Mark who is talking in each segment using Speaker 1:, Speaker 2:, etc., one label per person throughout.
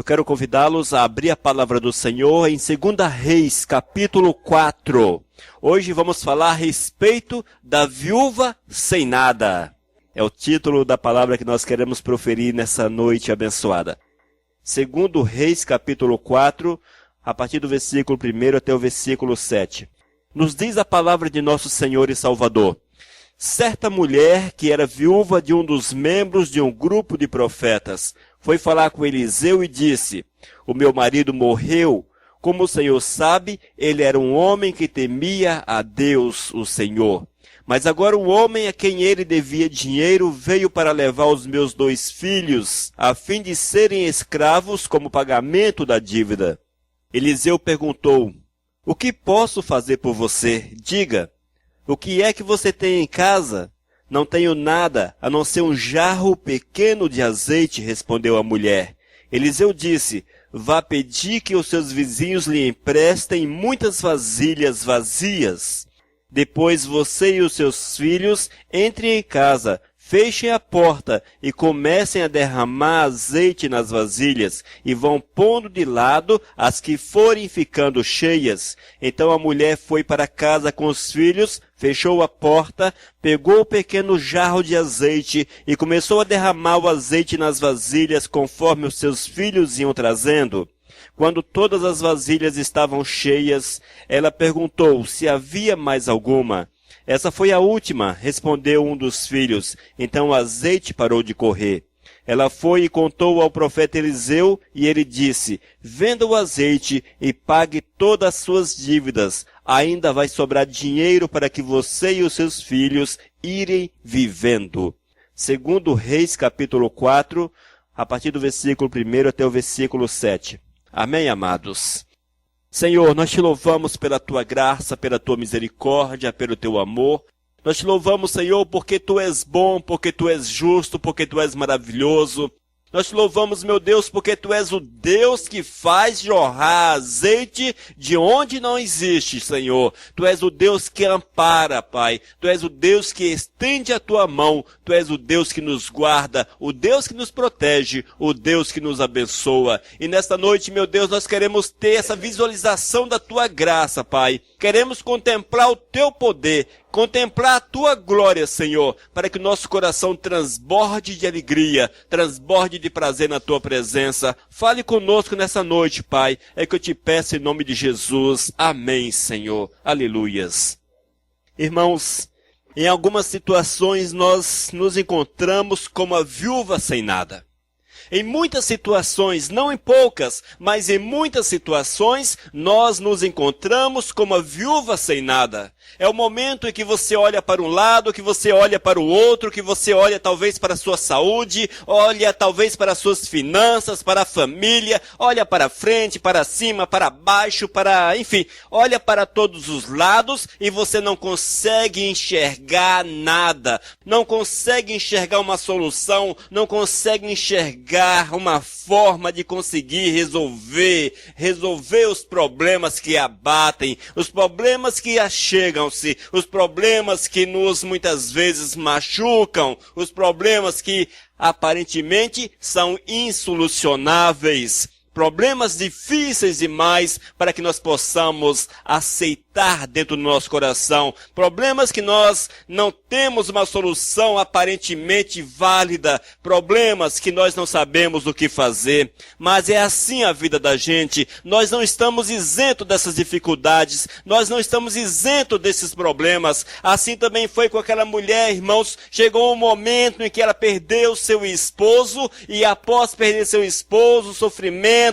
Speaker 1: quero convidá-los a abrir a palavra do Senhor em 2 Reis, capítulo 4. Hoje vamos falar a respeito da viúva sem nada. É o título da palavra que nós queremos proferir nessa noite abençoada. 2 Reis, capítulo 4, a partir do versículo 1 até o versículo 7. Nos diz a palavra de nosso Senhor e Salvador: certa mulher que era viúva de um dos membros de um grupo de profetas foi falar com Eliseu e disse: o meu marido morreu. Como o Senhor sabe, ele era um homem que temia a Deus, o Senhor. Mas agora o homem a quem ele devia dinheiro veio para levar os meus 2 filhos, a fim de serem escravos como pagamento da dívida. Eliseu perguntou: o que posso fazer por você? Diga. O que é que você tem em casa? Não tenho nada, a não ser um jarro pequeno de azeite, respondeu a mulher. Eliseu disse: vá pedir que os seus vizinhos lhe emprestem muitas vasilhas vazias. Depois você e os seus filhos entrem em casa, fechem a porta e comecem a derramar azeite nas vasilhas e vão pondo de lado as que forem ficando cheias. Então a mulher foi para casa com os filhos, fechou a porta, pegou o pequeno jarro de azeite e começou a derramar o azeite nas vasilhas conforme os seus filhos iam trazendo. Quando todas as vasilhas estavam cheias, ela perguntou se havia mais alguma. Essa foi a última, respondeu um dos filhos. Então o azeite parou de correr. Ela foi e contou ao profeta Eliseu, e ele disse: venda o azeite e pague todas as suas dívidas. Ainda vai sobrar dinheiro para que você e os seus filhos irem vivendo. 2 Reis, capítulo 4, a partir do versículo 1 até o versículo 7. Amém, amados? Senhor, nós te louvamos pela tua graça, pela tua misericórdia, pelo teu amor. Nós te louvamos, Senhor, porque tu és bom, porque tu és justo, porque tu és maravilhoso. Nós te louvamos, meu Deus, porque tu és o Deus que faz jorrar azeite de onde não existe, Senhor. Tu és o Deus que ampara, Pai. Tu és o Deus que estende a tua mão. Tu és o Deus que nos guarda, o Deus que nos protege, o Deus que nos abençoa. E nesta noite, meu Deus, nós queremos ter essa visualização da tua graça, Pai. Queremos contemplar o teu poder, contemplar a tua glória, Senhor, para que o nosso coração transborde de alegria, transborde de prazer na tua presença. Fale conosco nessa noite, Pai. É que eu te peço em nome de Jesus. Amém, Senhor. Aleluias. Irmãos, em algumas situações nós nos encontramos como a viúva sem nada. Em muitas situações, não em poucas, mas em muitas situações, nós nos encontramos como a viúva sem nada. É o momento em que você olha para um lado, que você olha para o outro, que você olha talvez para a sua saúde, olha talvez para as suas finanças, para a família, olha para frente, para cima, para baixo, enfim, olha para todos os lados e você não consegue enxergar nada, não consegue enxergar uma solução, não consegue enxergar uma forma de conseguir resolver os problemas que abatem, os problemas que achegam-se, os problemas que nos muitas vezes machucam, os problemas que aparentemente são insolucionáveis. Problemas difíceis demais para que nós possamos aceitar dentro do nosso coração. Problemas que nós não temos uma solução aparentemente válida. Problemas que nós não sabemos o que fazer. Mas é assim a vida da gente. Nós não estamos isentos dessas dificuldades. Nós não estamos isentos desses problemas. Assim também foi com aquela mulher, irmãos. Chegou um momento em que ela perdeu seu esposo e após perder seu esposo, o sofrimento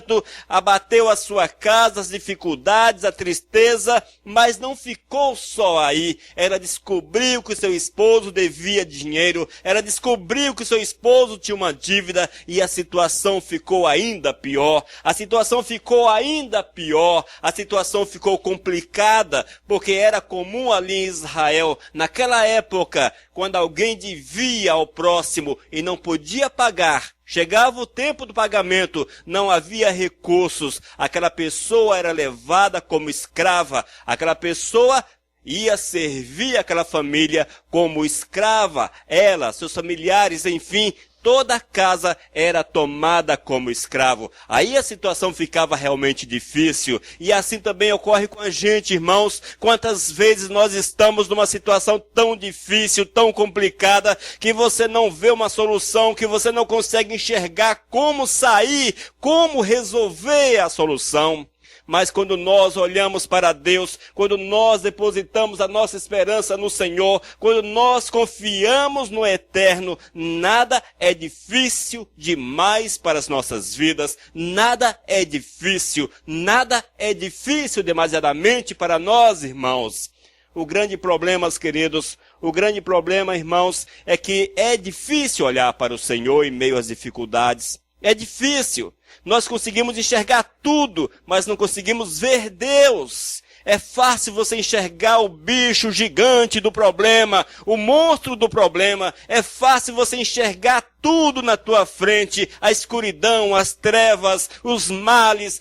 Speaker 1: abateu a sua casa, as dificuldades, a tristeza, mas não ficou só aí. Ela descobriu que o seu esposo devia dinheiro, ela descobriu que o seu esposo tinha uma dívida e a situação ficou ainda pior. A situação ficou ainda pior, a situação ficou complicada, porque era comum ali em Israel, naquela época, quando alguém devia ao próximo e não podia pagar, chegava o tempo do pagamento, não havia recursos, aquela pessoa era levada como escrava, aquela pessoa ia servir aquela família como escrava, ela, seus familiares, enfim, toda a casa era tomada como escravo. Aí a situação ficava realmente difícil. E assim também ocorre com a gente, irmãos. Quantas vezes nós estamos numa situação tão difícil, tão complicada, que você não vê uma solução, que você não consegue enxergar como sair, como resolver a solução. Mas quando nós olhamos para Deus, quando nós depositamos a nossa esperança no Senhor, quando nós confiamos no Eterno, nada é difícil demais para as nossas vidas, nada é difícil demasiadamente para nós, irmãos. O grande problema, queridos, irmãos, é que é difícil olhar para o Senhor em meio às dificuldades. É difícil. Nós conseguimos enxergar tudo, mas não conseguimos ver Deus. É fácil você enxergar o bicho gigante do problema, o monstro do problema. É fácil você enxergar tudo na tua frente, a escuridão, as trevas, os males,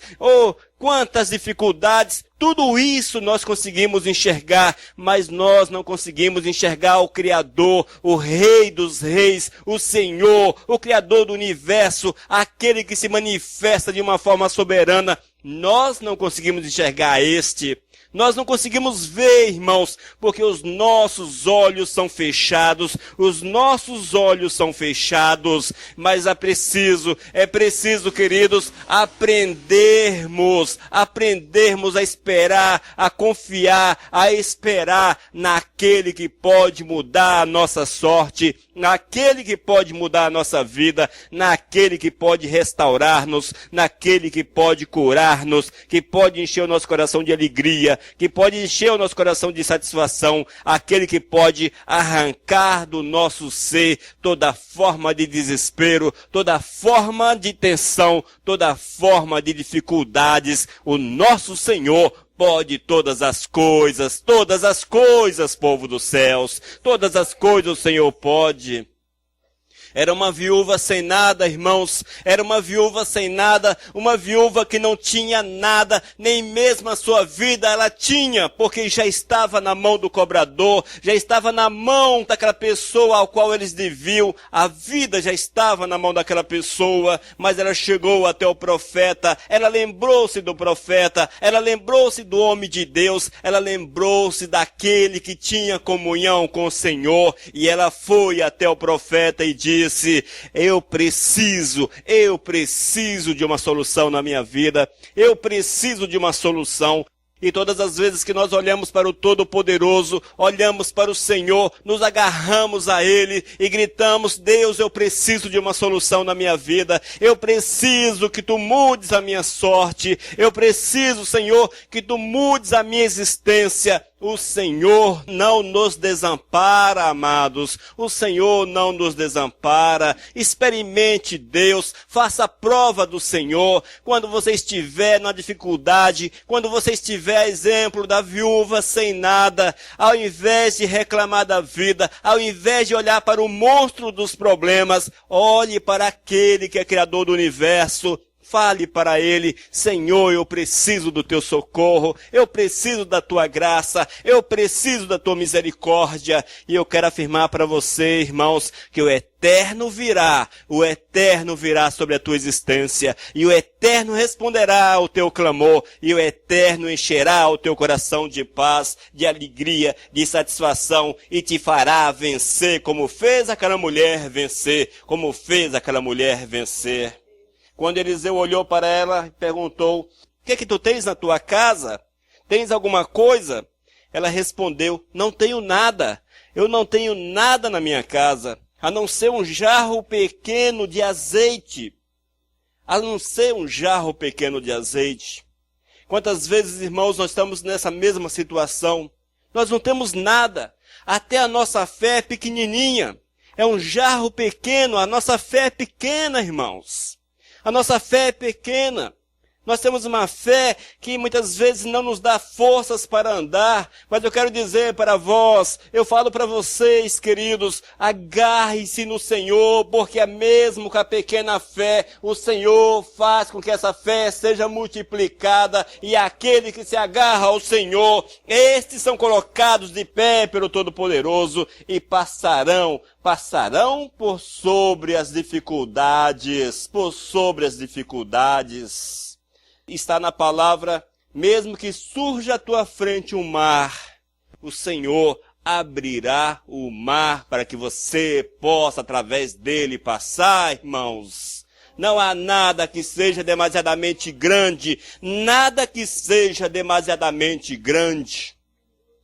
Speaker 1: quantas dificuldades. Tudo isso nós conseguimos enxergar, mas nós não conseguimos enxergar o Criador, o Rei dos Reis, o Senhor, o Criador do universo, aquele que se manifesta de uma forma soberana. Nós não conseguimos enxergar este. Nós não conseguimos ver, irmãos, porque os nossos olhos são fechados, mas é preciso, queridos, aprendermos a esperar, a confiar, a esperar naquele que pode mudar a nossa sorte, naquele que pode mudar a nossa vida, naquele que pode restaurar-nos, naquele que pode curar-nos, que pode encher o nosso coração de alegria, que pode encher o nosso coração de satisfação, aquele que pode arrancar do nosso ser toda forma de desespero, toda forma de tensão, toda forma de dificuldades. O nosso Senhor pode todas as coisas, povo dos céus, todas as coisas o Senhor pode. Era uma viúva sem nada, irmãos. Era uma viúva sem nada, uma viúva que não tinha nada, nem mesmo a sua vida ela tinha, porque já estava na mão do cobrador, já estava na mão daquela pessoa ao qual eles deviam. A vida já estava na mão daquela pessoa, mas ela chegou até o profeta, ela lembrou-se do profeta, ela lembrou-se do homem de Deus, ela lembrou-se daquele que tinha comunhão com o Senhor, e ela foi até o profeta e disse: eu preciso de uma solução na minha vida, eu preciso de uma solução. E todas as vezes que nós olhamos para o Todo-Poderoso, olhamos para o Senhor, nos agarramos a Ele e gritamos: Deus, eu preciso de uma solução na minha vida, eu preciso que Tu mudes a minha sorte, eu preciso, Senhor, que Tu mudes a minha existência. O Senhor não nos desampara, amados. O Senhor não nos desampara. Experimente Deus. Faça a prova do Senhor. Quando você estiver na dificuldade, quando você estiver a exemplo da viúva sem nada, ao invés de reclamar da vida, ao invés de olhar para o monstro dos problemas, olhe para aquele que é Criador do universo. Fale para Ele: Senhor, eu preciso do Teu socorro, eu preciso da Tua graça, eu preciso da Tua misericórdia. E eu quero afirmar para você, irmãos, que o Eterno virá sobre a tua existência, e o Eterno responderá ao teu clamor, e o Eterno encherá o teu coração de paz, de alegria, de satisfação, e te fará vencer, como fez aquela mulher vencer, Quando Eliseu olhou para ela e perguntou: o que tu tens na tua casa? Tens alguma coisa? Ela respondeu: não tenho nada. Eu não tenho nada na minha casa, a não ser um jarro pequeno de azeite. Quantas vezes, irmãos, nós estamos nessa mesma situação? Nós não temos nada. Até a nossa fé é pequenininha. É um jarro pequeno. A nossa fé é pequena, irmãos. A nossa fé é pequena. Nós temos uma fé que muitas vezes não nos dá forças para andar, mas eu quero dizer para vós, eu falo para vocês, queridos, agarre-se no Senhor, porque mesmo com a pequena fé, o Senhor faz com que essa fé seja multiplicada, e aquele que se agarra ao Senhor, estes são colocados de pé pelo Todo-Poderoso e passarão por sobre as dificuldades, Está na palavra, mesmo que surja à tua frente um mar, o Senhor abrirá o mar para que você possa através dele passar, irmãos. Não há nada que seja demasiadamente grande,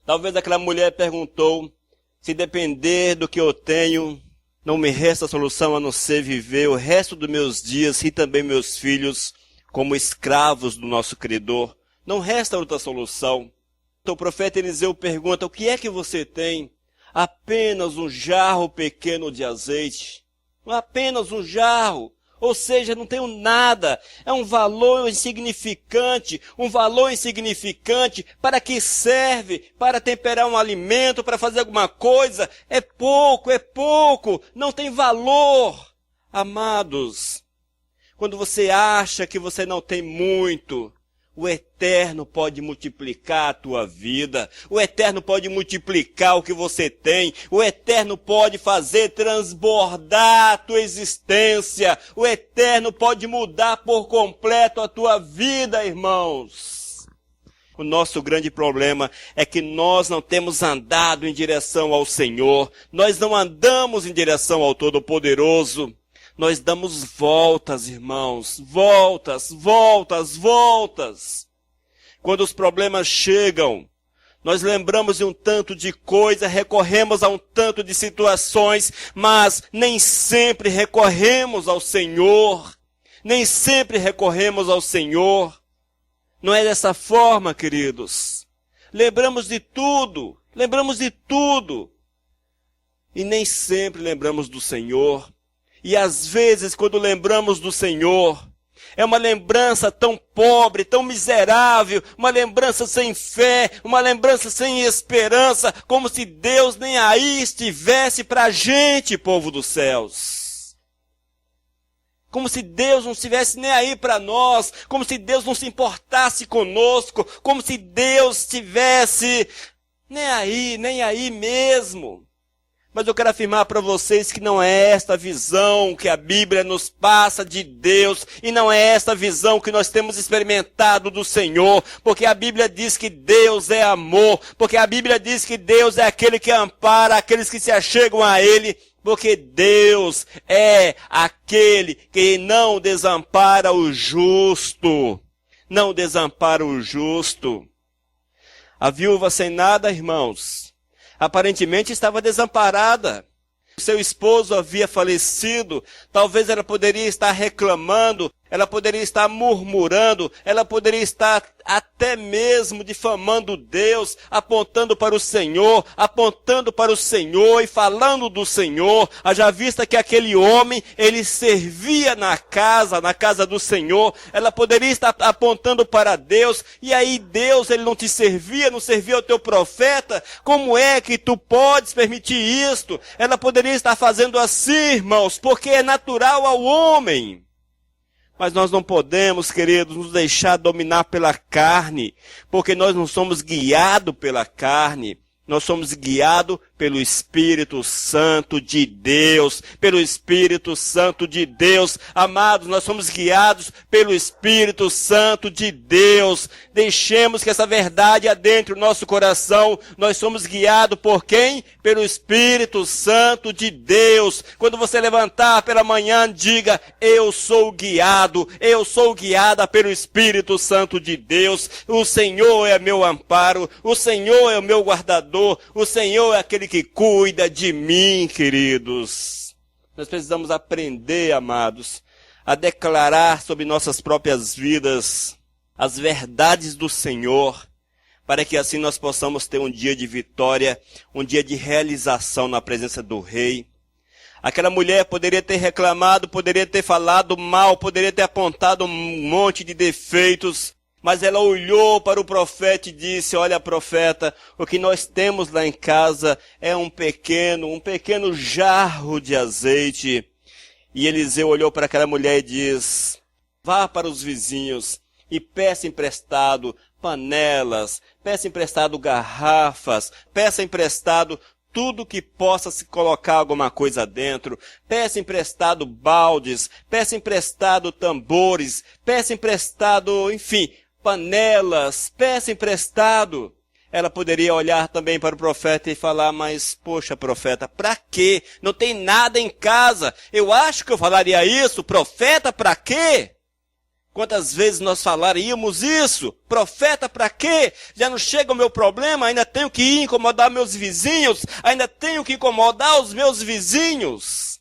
Speaker 1: Talvez aquela mulher perguntou, se depender do que eu tenho, não me resta solução a não ser viver o resto dos meus dias e também meus filhos como escravos do nosso Criador. Não resta outra solução. Então o profeta Eliseu pergunta, o que é que você tem? Apenas um jarro pequeno de azeite. Apenas um jarro. Ou seja, não tenho nada. É um valor insignificante. Para que serve? Para temperar um alimento, para fazer alguma coisa? É pouco. Não tem valor. Amados, quando você acha que você não tem muito, o Eterno pode multiplicar a tua vida. O Eterno pode multiplicar o que você tem. O Eterno pode fazer transbordar a tua existência. O Eterno pode mudar por completo a tua vida, irmãos. O nosso grande problema é que nós não temos andado em direção ao Senhor. Nós não andamos em direção ao Todo-Poderoso. Nós damos voltas, irmãos, voltas. Quando os problemas chegam, nós lembramos de um tanto de coisa, recorremos a um tanto de situações, mas nem sempre recorremos ao Senhor. Não é dessa forma, queridos. Lembramos de tudo. E nem sempre lembramos do Senhor. E às vezes, quando lembramos do Senhor, é uma lembrança tão pobre, tão miserável, uma lembrança sem fé, uma lembrança sem esperança, como se Deus nem aí estivesse para a gente, povo dos céus. Como se Deus não estivesse nem aí para nós, como se Deus não se importasse conosco, como se Deus estivesse nem aí mesmo. Mas eu quero afirmar para vocês que não é esta visão que a Bíblia nos passa de Deus, e não é esta visão que nós temos experimentado do Senhor, porque a Bíblia diz que Deus é amor, porque a Bíblia diz que Deus é aquele que ampara aqueles que se achegam a Ele, porque Deus é aquele que não desampara o justo. A viúva sem nada, irmãos, aparentemente estava desamparada. Seu esposo havia falecido. Talvez ela poderia estar reclamando, ela poderia estar murmurando, ela poderia estar até mesmo difamando Deus, apontando para o Senhor e falando do Senhor. Haja vista que aquele homem, ele servia na casa do Senhor. Ela poderia estar apontando para Deus, e aí Deus, ele não te servia, não servia ao teu profeta. Como é que tu podes permitir isto? Ela poderia estar fazendo assim, irmãos, porque é natural ao homem. Mas nós não podemos, queridos, nos deixar dominar pela carne, porque nós não somos guiados pela carne. Nós somos guiados pelo Espírito Santo de Deus. Amados, nós somos guiados pelo Espírito Santo de Deus. Deixemos que essa verdade adentre o nosso coração. Nós somos guiados por quem? Pelo Espírito Santo de Deus. Quando você levantar pela manhã, diga, eu sou guiada pelo Espírito Santo de Deus. O Senhor é meu amparo, o Senhor é o meu guardador, o Senhor é aquele que cuida de mim, queridos. Nós precisamos aprender, amados, a declarar sobre nossas próprias vidas as verdades do Senhor, para que assim nós possamos ter um dia de vitória, um dia de realização na presença do Rei. Aquela mulher poderia ter reclamado, poderia ter falado mal, poderia ter apontado um monte de defeitos, mas ela olhou para o profeta e disse: olha, profeta, o que nós temos lá em casa é um pequeno jarro de azeite. E Eliseu olhou para aquela mulher e diz: vá para os vizinhos e peça emprestado panelas, peça emprestado garrafas, peça emprestado tudo que possa se colocar alguma coisa dentro, peça emprestado baldes, peça emprestado tambores, peça emprestado, enfim, panelas, peça emprestado. Ela poderia olhar também para o profeta e falar: mas, poxa, profeta, para quê? Não tem nada em casa. Eu acho que eu falaria isso. Profeta, para quê? Quantas vezes nós falaríamos isso? Profeta, para quê? Já não chega o meu problema, ainda tenho que ir incomodar meus vizinhos, ainda tenho que incomodar os meus vizinhos.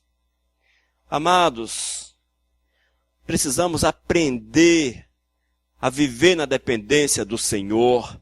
Speaker 1: Amados, precisamos aprender a viver na dependência do Senhor.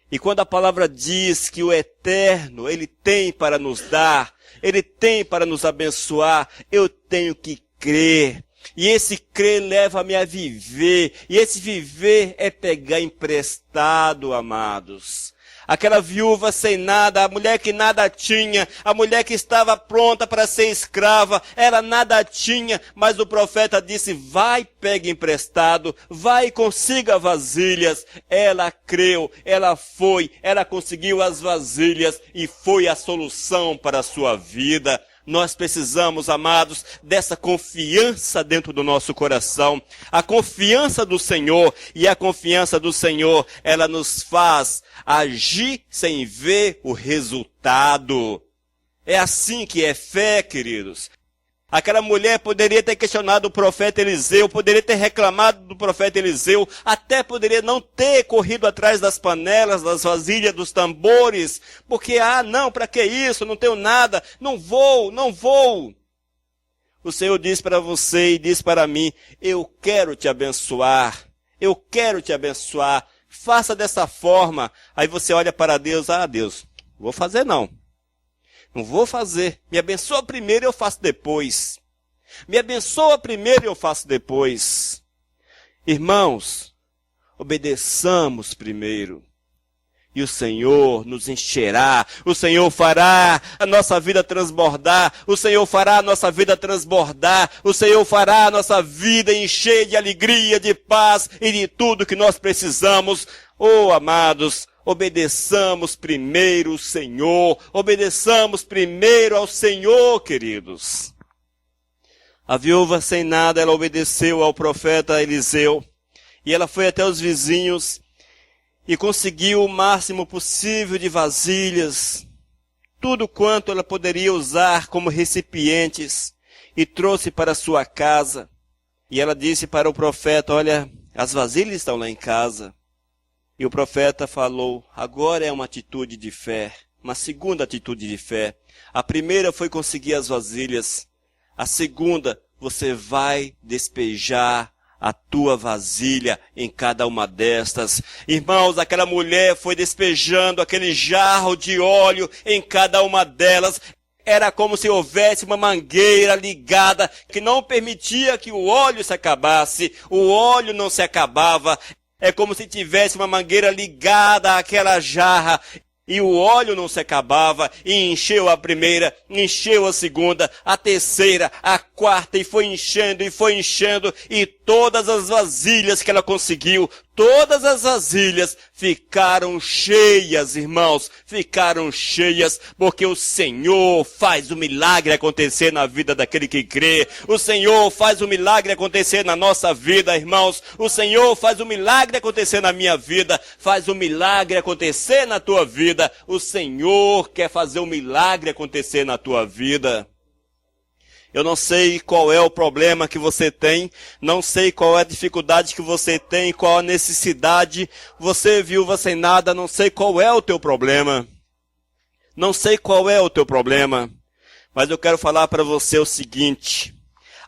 Speaker 1: E quando a palavra diz que o eterno, Ele tem para nos dar, Ele tem para nos abençoar, eu tenho que crer. E esse crer leva-me a viver. E esse viver é pegar emprestado, amados. Aquela viúva sem nada, a mulher que nada tinha, a mulher que estava pronta para ser escrava, ela nada tinha, mas o profeta disse: vai, pegue emprestado, vai e consiga vasilhas. Ela creu, ela foi, ela conseguiu as vasilhas e foi a solução para a sua vida. Nós precisamos, amados, dessa confiança dentro do nosso coração. A confiança do Senhor, e a confiança do Senhor, ela nos faz agir sem ver o resultado. É assim que é fé, queridos. Aquela mulher poderia ter questionado o profeta Eliseu, poderia ter reclamado do profeta Eliseu, até poderia não ter corrido atrás das panelas, das vasilhas, dos tambores, porque, não, para que isso? Não tenho nada, não vou. O Senhor diz para você e diz para mim: eu quero te abençoar, faça dessa forma. Aí você olha para Deus: Deus, não vou fazer não. Não vou fazer. Me abençoa primeiro e eu faço depois. Me abençoa primeiro e eu faço depois. Irmãos, obedeçamos primeiro. E o Senhor nos encherá. O Senhor fará a nossa vida transbordar. O Senhor fará a nossa vida transbordar. O Senhor fará a nossa vida encher de alegria, de paz e de tudo que nós precisamos. Oh, amados, obedeçamos primeiro o Senhor. Obedeçamos primeiro ao Senhor, queridos. A viúva sem nada, ela obedeceu ao profeta Eliseu. E ela foi até os vizinhos e conseguiu o máximo possível de vasilhas, tudo quanto ela poderia usar como recipientes, e trouxe para sua casa. E ela disse para o profeta: olha, as vasilhas estão lá em casa. E o profeta falou: agora é uma atitude de fé, uma segunda atitude de fé. A primeira foi conseguir as vasilhas. A segunda, você vai despejar a tua vasilha em cada uma destas. Irmãos, aquela mulher foi despejando aquele jarro de óleo em cada uma delas. Era como se houvesse uma mangueira ligada que não permitia que o óleo se acabasse. O óleo não se acabava. É como se tivesse uma mangueira ligada àquela jarra. E o óleo não se acabava, e encheu a primeira, encheu a segunda, a terceira, a quarta, e foi enchendo, e todas as vasilhas que ela conseguiu, todas as vasilhas ficaram cheias, irmãos, ficaram cheias, porque o Senhor faz o milagre acontecer na vida daquele que crê. O Senhor faz o milagre acontecer na nossa vida, irmãos. O Senhor faz o milagre acontecer na minha vida, faz o milagre acontecer na tua vida. O Senhor quer fazer o milagre acontecer na tua vida. Eu não sei qual é o problema que você tem, não sei qual é a dificuldade que você tem, qual a necessidade. Você, viúva sem nada, não sei qual é o teu problema. Não sei qual é o teu problema, mas eu quero falar para você o seguinte: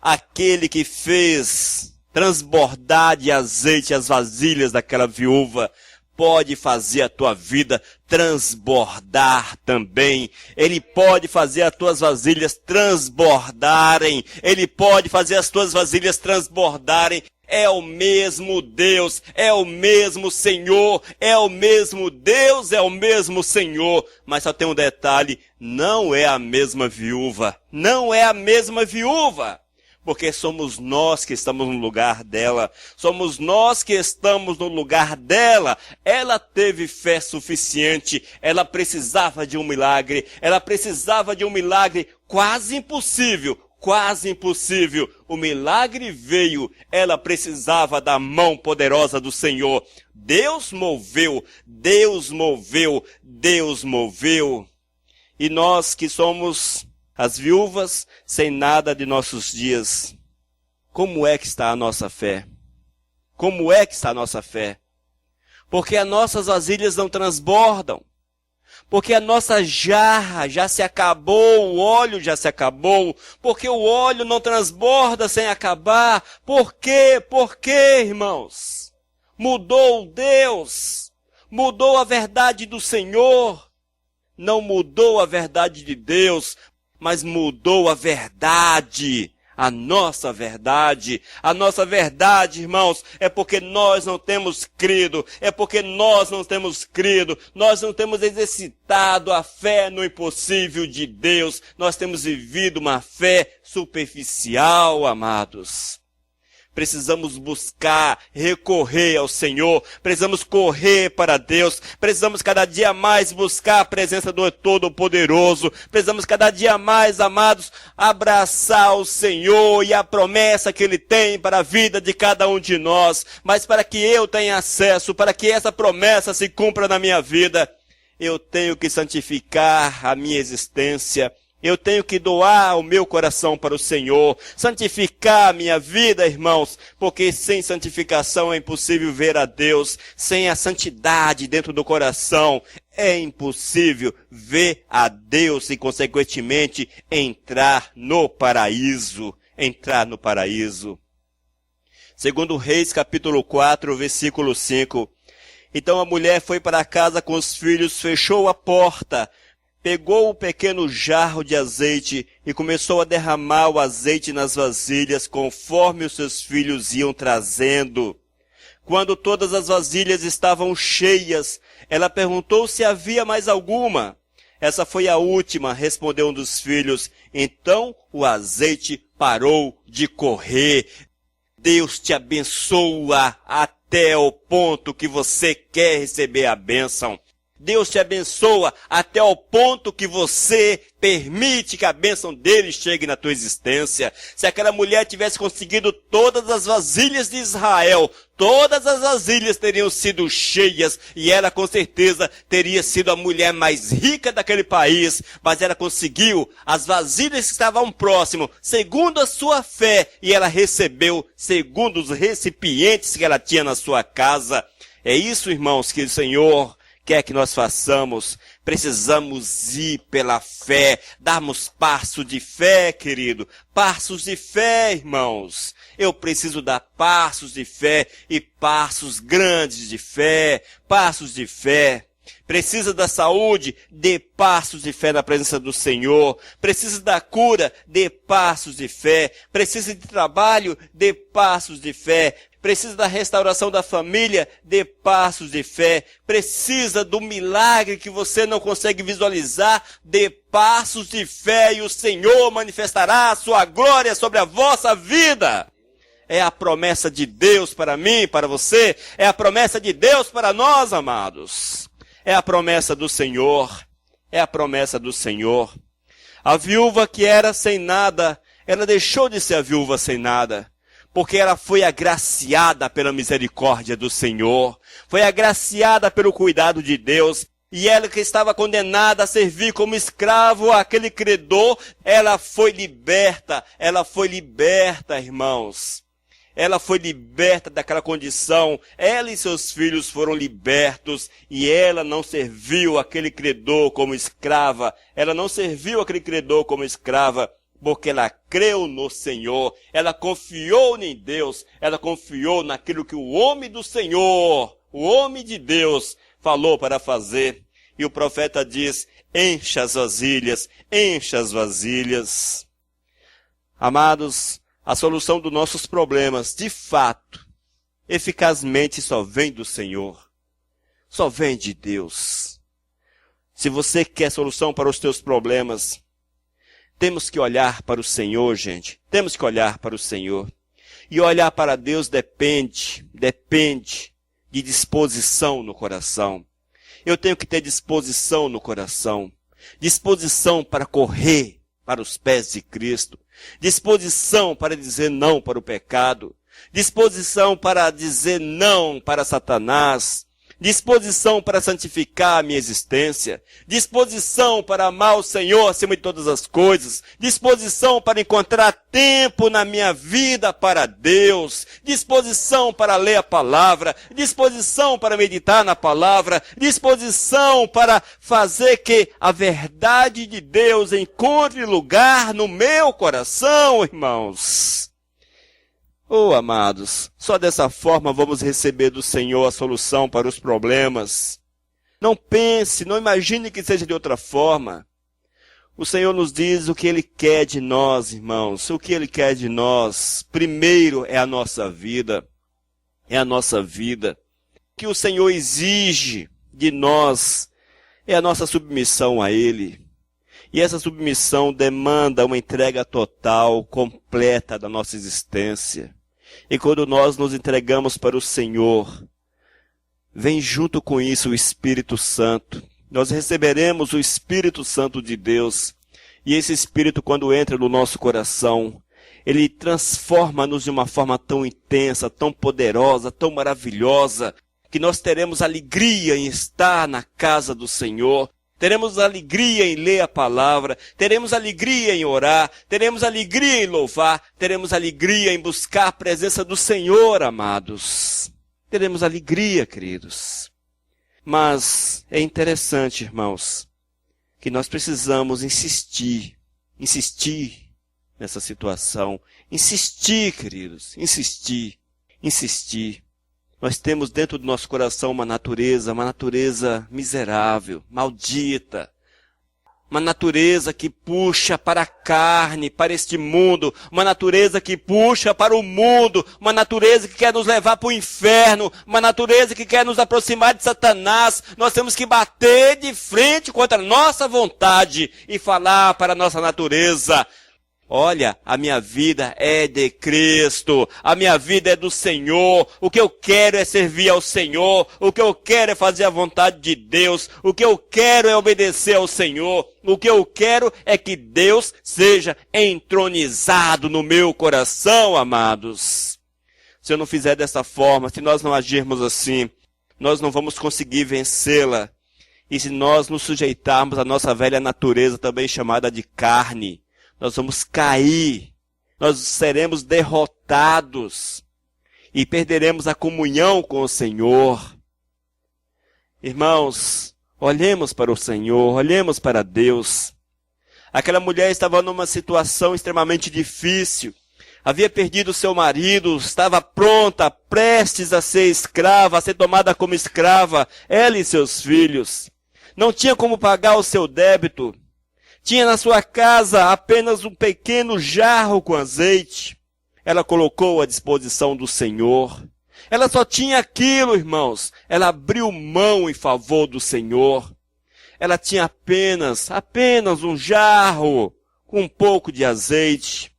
Speaker 1: aquele que fez transbordar de azeite as vasilhas daquela viúva pode fazer a tua vida transbordar também. Ele pode fazer as tuas vasilhas transbordarem. Ele pode fazer as tuas vasilhas transbordarem. É o mesmo Deus, é o mesmo Senhor, é o mesmo Deus, é o mesmo Senhor. Mas só tem um detalhe, não é a mesma viúva. Não é a mesma viúva. Porque somos nós que estamos no lugar dela. Somos nós que estamos no lugar dela. Ela teve fé suficiente. Ela precisava de um milagre. Ela precisava de um milagre quase impossível. Quase impossível. O milagre veio. Ela precisava da mão poderosa do Senhor. Deus moveu. Deus moveu. Deus moveu. E nós que somos as viúvas sem nada de nossos dias, como é que está a nossa fé? Como é que está a nossa fé? Porque as nossas vasilhas não transbordam. Porque a nossa jarra já se acabou, o óleo já se acabou. Porque o óleo não transborda sem acabar. Por quê? Por quê, irmãos? Mudou Deus. Mudou a verdade do Senhor. Não mudou a verdade de Deus, mas mudou a verdade, a nossa verdade. A nossa verdade, irmãos, é porque nós não temos crido, é porque nós não temos crido, nós não temos exercitado a fé no impossível de Deus, nós temos vivido uma fé superficial, amados. Precisamos buscar, recorrer ao Senhor, precisamos correr para Deus, precisamos cada dia mais buscar a presença do Todo-Poderoso, precisamos cada dia mais, amados, abraçar o Senhor e a promessa que Ele tem para a vida de cada um de nós. Mas para que eu tenha acesso, para que essa promessa se cumpra na minha vida, eu tenho que santificar a minha existência. Eu tenho que doar o meu coração para o Senhor, santificar a minha vida, irmãos, porque sem santificação é impossível ver a Deus, sem a santidade dentro do coração é impossível ver a Deus e, consequentemente, entrar no paraíso. Segundo Reis, capítulo 4, versículo 5. Então a mulher foi para casa com os filhos, fechou a porta, pegou o pequeno jarro de azeite e começou a derramar o azeite nas vasilhas, conforme os seus filhos iam trazendo. Quando todas as vasilhas estavam cheias, ela perguntou se havia mais alguma. Essa foi a última, respondeu um dos filhos. Então o azeite parou de correr. Deus te abençoa até o ponto que você quer receber a bênção. Deus te abençoa até o ponto que você permite que a bênção dele chegue na tua existência. Se aquela mulher tivesse conseguido todas as vasilhas de Israel, todas as vasilhas teriam sido cheias e ela com certeza teria sido a mulher mais rica daquele país. Mas ela conseguiu as vasilhas que estavam próximo, segundo a sua fé, e ela recebeu segundo os recipientes que ela tinha na sua casa. É isso, irmãos, que o Senhor quer que nós façamos. Precisamos ir pela fé, darmos passos de fé, querido, passos de fé, irmãos. Eu preciso dar passos de fé e passos grandes de fé, passos de fé. Precisa da saúde, dê passos de fé na presença do Senhor. Precisa da cura, dê passos de fé. Precisa de trabalho, dê passos de fé. Precisa da restauração da família, dê passos de fé. Precisa do milagre que você não consegue visualizar, dê passos de fé e o Senhor manifestará a sua glória sobre a vossa vida. É a promessa de Deus para mim, para você. É a promessa de Deus para nós, amados. É a promessa do Senhor. É a promessa do Senhor. A viúva que era sem nada, ela deixou de ser a viúva sem nada, porque ela foi agraciada pela misericórdia do Senhor, foi agraciada pelo cuidado de Deus, e ela que estava condenada a servir como escravo àquele credor, ela foi liberta, irmãos. Ela foi liberta daquela condição, ela e seus filhos foram libertos, e ela não serviu aquele credor como escrava, porque ela creu no Senhor, ela confiou em Deus, ela confiou naquilo que o homem do Senhor, o homem de Deus, falou para fazer. E o profeta diz, encha as vasilhas, encha as vasilhas. Amados, a solução dos nossos problemas, de fato, eficazmente só vem do Senhor. Só vem de Deus. Se você quer solução para os teus problemas, temos que olhar para o Senhor, gente. Temos que olhar para o Senhor. E olhar para Deus depende de disposição no coração. Eu tenho que ter disposição no coração. Disposição para correr para os pés de Cristo. Disposição para dizer não para o pecado. Disposição para dizer não para Satanás. Disposição para santificar a minha existência. Disposição para amar o Senhor acima de todas as coisas. Disposição para encontrar tempo na minha vida para Deus. Disposição para ler a palavra. Disposição para meditar na palavra. Disposição para fazer que a verdade de Deus encontre lugar no meu coração, irmãos. Oh, amados, só dessa forma vamos receber do Senhor a solução para os problemas. Não pense, não imagine que seja de outra forma. O Senhor nos diz o que Ele quer de nós, irmãos. O que Ele quer de nós, primeiro, é a nossa vida. É a nossa vida. O que o Senhor exige de nós é a nossa submissão a Ele. E essa submissão demanda uma entrega total, completa da nossa existência. E quando nós nos entregamos para o Senhor, vem junto com isso o Espírito Santo. Nós receberemos o Espírito Santo de Deus. E esse Espírito, quando entra no nosso coração, ele transforma-nos de uma forma tão intensa, tão poderosa, tão maravilhosa, que nós teremos alegria em estar na casa do Senhor. Teremos alegria em ler a palavra, teremos alegria em orar, teremos alegria em louvar, teremos alegria em buscar a presença do Senhor, amados. Teremos alegria, queridos. Mas é interessante, irmãos, que nós precisamos insistir nessa situação. Insistir, queridos, insistir. Nós temos dentro do nosso coração uma natureza miserável, maldita. Uma natureza que puxa para a carne, para este mundo. Uma natureza que puxa para o mundo. Uma natureza que quer nos levar para o inferno. Uma natureza que quer nos aproximar de Satanás. Nós temos que bater de frente contra a nossa vontade e falar para a nossa natureza: olha, a minha vida é de Cristo, a minha vida é do Senhor, o que eu quero é servir ao Senhor, o que eu quero é fazer a vontade de Deus, o que eu quero é obedecer ao Senhor, o que eu quero é que Deus seja entronizado no meu coração, amados. Se eu não fizer dessa forma, se nós não agirmos assim, nós não vamos conseguir vencê-la. E se nós nos sujeitarmos à nossa velha natureza, também chamada de carne, nós vamos cair, nós seremos derrotados e perderemos a comunhão com o Senhor. Irmãos, olhemos para o Senhor, olhemos para Deus. Aquela mulher estava numa situação extremamente difícil. Havia perdido seu marido, estava pronta, prestes a ser escrava, a ser tomada como escrava, ela e seus filhos. Não tinha como pagar o seu débito. Tinha na sua casa apenas um pequeno jarro com azeite. Ela colocou à disposição do Senhor. Ela só tinha aquilo, irmãos. Ela abriu mão em favor do Senhor. Ela tinha apenas um jarro com um pouco de azeite.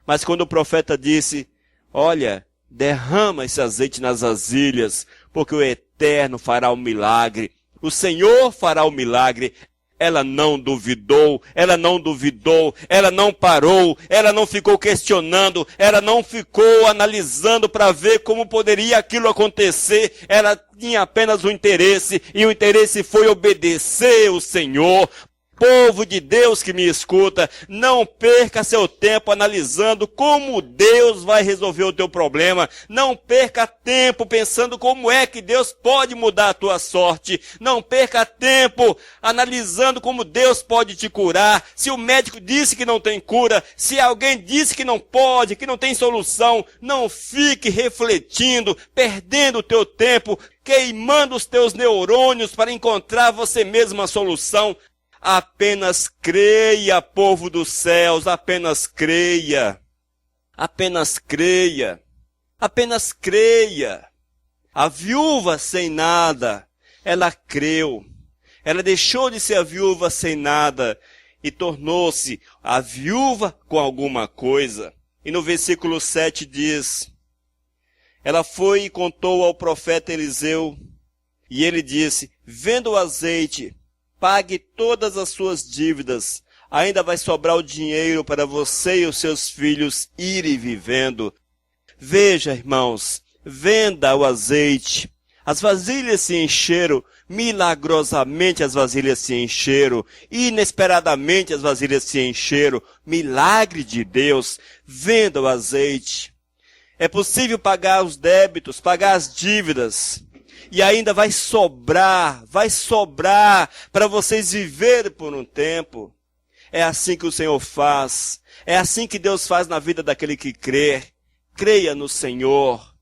Speaker 1: Mas quando o profeta disse: olha, derrama esse azeite nas vasilhas, porque o Eterno fará um milagre. O Senhor fará o milagre. Ela não duvidou, ela não parou, ela não ficou questionando, ela não ficou analisando para ver como poderia aquilo acontecer. Ela tinha apenas um interesse, e o interesse foi obedecer o Senhor. Povo de Deus que me escuta, não perca seu tempo analisando como Deus vai resolver o teu problema. Não perca tempo pensando como é que Deus pode mudar a tua sorte. Não perca tempo analisando como Deus pode te curar. Se o médico disse que não tem cura, se alguém disse que não pode, que não tem solução, não fique refletindo, perdendo o teu tempo, queimando os teus neurônios para encontrar você mesmo a solução. Apenas creia, povo dos céus, apenas creia. Apenas creia. Apenas creia. A viúva sem nada, ela creu. Ela deixou de ser a viúva sem nada e tornou-se a viúva com alguma coisa. E no versículo 7 diz: ela foi e contou ao profeta Eliseu, e ele disse: venda o azeite, pague todas as suas dívidas, ainda vai sobrar o dinheiro para você e os seus filhos irem vivendo. Veja, irmãos, venda o azeite. As vasilhas se encheram, milagrosamente as vasilhas se encheram, inesperadamente as vasilhas se encheram, milagre de Deus. Venda o azeite. É possível pagar os débitos, pagar as dívidas. E ainda vai sobrar para vocês viverem por um tempo. É assim que o Senhor faz. É assim que Deus faz na vida daquele que crê. Creia no Senhor.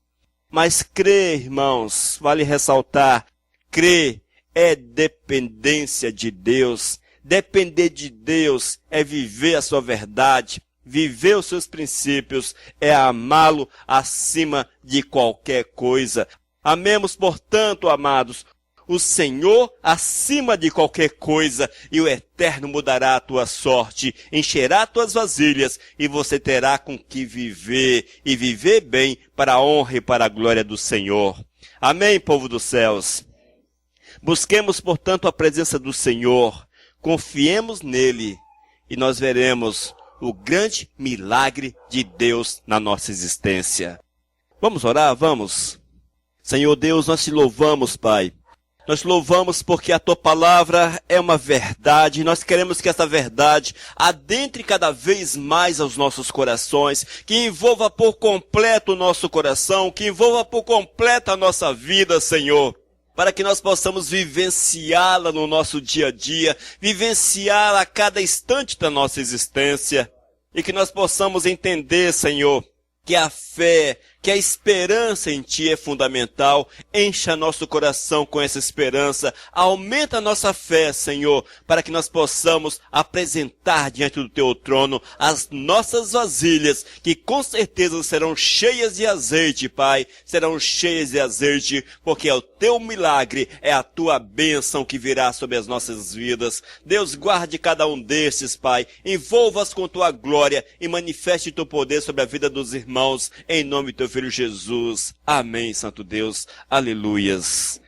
Speaker 1: Mas crer, irmãos, vale ressaltar, crer é dependência de Deus. Depender de Deus é viver a sua verdade, viver os seus princípios, é amá-lo acima de qualquer coisa. Amemos, portanto, amados, o Senhor acima de qualquer coisa, e o Eterno mudará a tua sorte, encherá tuas vasilhas, e você terá com que viver, e viver bem, para a honra e para a glória do Senhor. Amém, povo dos céus? Busquemos, portanto, a presença do Senhor, confiemos nele, e nós veremos o grande milagre de Deus na nossa existência. Vamos orar? Vamos! Senhor Deus, nós te louvamos, Pai. Nós te louvamos porque a tua palavra é uma verdade. Nós queremos que essa verdade adentre cada vez mais aos nossos corações, que envolva por completo o nosso coração, que envolva por completo a nossa vida, Senhor, para que nós possamos vivenciá-la no nosso dia a dia, vivenciá-la a cada instante da nossa existência, e que nós possamos entender, Senhor, que a fé, que a esperança em Ti é fundamental. Encha nosso coração com essa esperança. Aumenta a nossa fé, Senhor, para que nós possamos apresentar diante do Teu trono as nossas vasilhas, que com certeza serão cheias de azeite, Pai. Serão cheias de azeite, porque é o Teu milagre, é a Tua bênção que virá sobre as nossas vidas. Deus, guarde cada um destes, Pai. Envolva-os com Tua glória e manifeste Teu poder sobre a vida dos irmãos, em nome do Teu Filho Jesus. Amém, Santo Deus. Aleluias.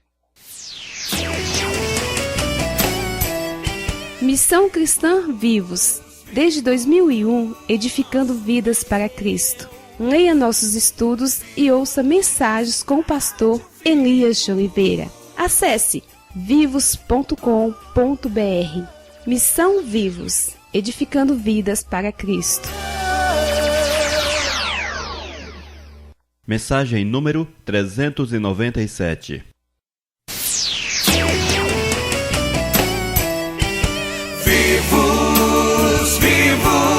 Speaker 2: Missão Cristã Vivos. Desde 2001, edificando vidas para Cristo. Leia nossos estudos e ouça mensagens com o pastor Elias de Oliveira. Acesse vivos.com.br. Missão Vivos, edificando vidas para Cristo.
Speaker 1: Mensagem número 397.
Speaker 3: Vivos, vivos.